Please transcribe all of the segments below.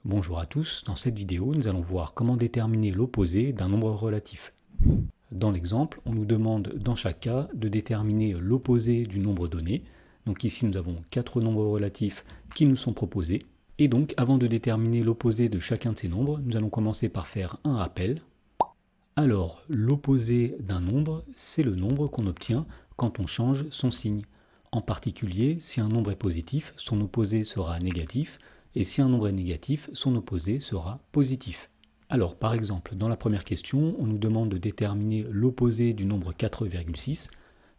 Bonjour à tous, dans cette vidéo nous allons voir comment déterminer l'opposé d'un nombre relatif. Dans l'exemple, on nous demande dans chaque cas de déterminer l'opposé du nombre donné. Donc ici nous avons 4 nombres relatifs qui nous sont proposés. Et donc avant de déterminer l'opposé de chacun de ces nombres, nous allons commencer par faire un rappel. Alors l'opposé d'un nombre, c'est le nombre qu'on obtient quand on change son signe. En particulier, si un nombre est positif, son opposé sera négatif, et si un nombre est négatif, son opposé sera positif. Alors par exemple, dans la première question, on nous demande de déterminer l'opposé du nombre 4,6.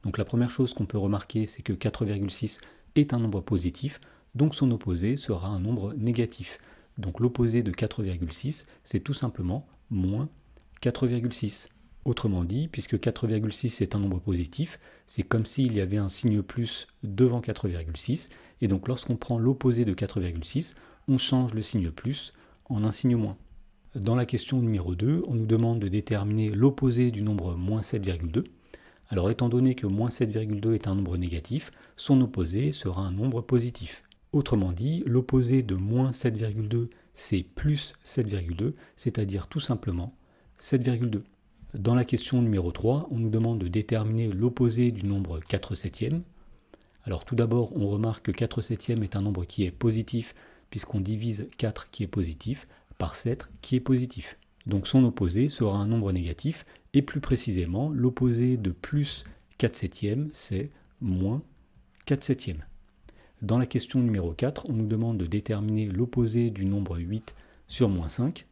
Donc la première chose qu'on peut remarquer, c'est que 4,6 est un nombre positif, donc son opposé sera un nombre négatif. Donc l'opposé de 4,6, c'est tout simplement moins 4,6. Autrement dit, puisque 4,6 est un nombre positif, c'est comme s'il y avait un signe plus devant 4,6, et donc lorsqu'on prend l'opposé de 4,6, on change le signe plus en un signe moins. Dans la question numéro 2, on nous demande de déterminer l'opposé du nombre moins 7,2. Alors étant donné que moins 7,2 est un nombre négatif, son opposé sera un nombre positif. Autrement dit, l'opposé de moins 7,2 c'est plus 7,2, c'est-à-dire tout simplement 7,2. Dans la question numéro 3, on nous demande de déterminer l'opposé du nombre 4 septièmes. Alors tout d'abord, on remarque que 4 septièmes est un nombre qui est positif, puisqu'on divise 4 qui est positif par 7 qui est positif. Donc son opposé sera un nombre négatif, et plus précisément, l'opposé de plus 4 septièmes, c'est moins 4 septièmes. Dans la question numéro 4, on nous demande de déterminer l'opposé du nombre 8 sur moins 5.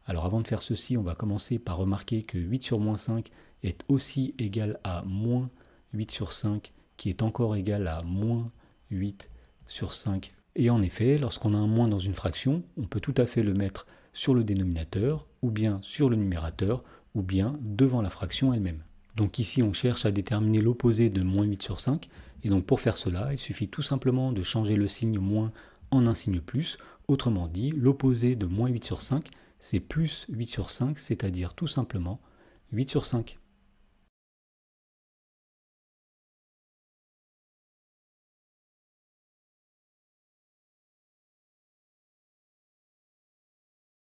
Alors avant de faire ceci, on va commencer par remarquer que 8 sur moins 5 est aussi égal à moins 8 sur 5, qui est encore égal à moins 8 sur 5. Et en effet, lorsqu'on a un moins dans une fraction, on peut tout à fait le mettre sur le dénominateur, ou bien sur le numérateur, ou bien devant la fraction elle-même. Donc ici, on cherche à déterminer l'opposé de moins 8 sur 5, et donc pour faire cela, il suffit tout simplement de changer le signe moins en un signe plus. Autrement dit, l'opposé de moins 8 sur 5, c'est plus 8 sur 5, c'est-à-dire tout simplement 8 sur 5.